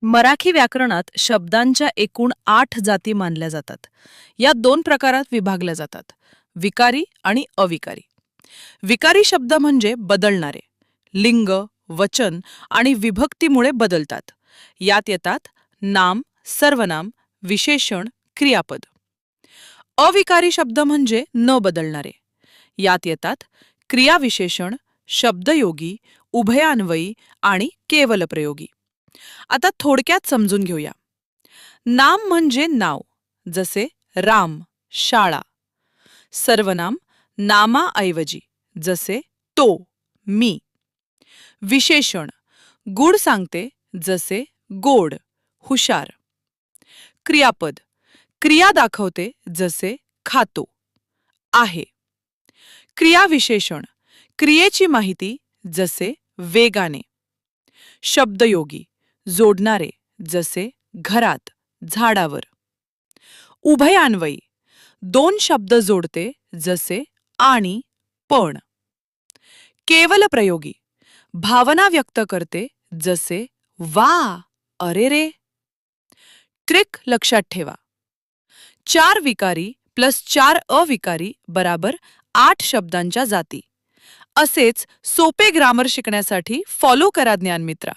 मराठी व्याकरणात शब्दांच्या एकूण 8 जाती मानल्या जातात. या 2 प्रकारात विभागल्या जातात: विकारी आणि अविकारी. विकारी शब्द म्हणजे बदलणारे, लिंग, वचन आणि विभक्तीमुळे बदलतात. यात येतात नाम, सर्वनाम, विशेषण, क्रियापद. अविकारी शब्द म्हणजे न बदलणारे. यात येतात क्रियाविशेषण, शब्दयोगी, उभयान्वयी आणि केवलप्रयोगी. आता थोडक्यात समजून घेऊया. नाम म्हणजे नाव, जसे राम, शाळा. सर्वनाम नामाऐवजी, जसे तो, मी. विशेषण गुण सांगते, जसे गोड, हुशार. क्रियापद क्रिया दाखवते, जसे खातो, आहे. क्रियाविशेषण क्रियेची माहिती, जसे वेगाने. शब्दयोगी जोडणारे, जसे घरात, झाडावर. उभयान्वयी 2 शब्द जोडते, जसे आणि, पण. केवलप्रयोगी भावना व्यक्त करते, जसे वा, अरे रे. ट्रिक लक्षात ठेवा: 4 विकारी प्लस 4 अविकारी बराबर 8 शब्दांच्या जाती. असेच सोपे ग्रामर शिकण्यासाठी फॉलो करा ज्ञानमित्रा.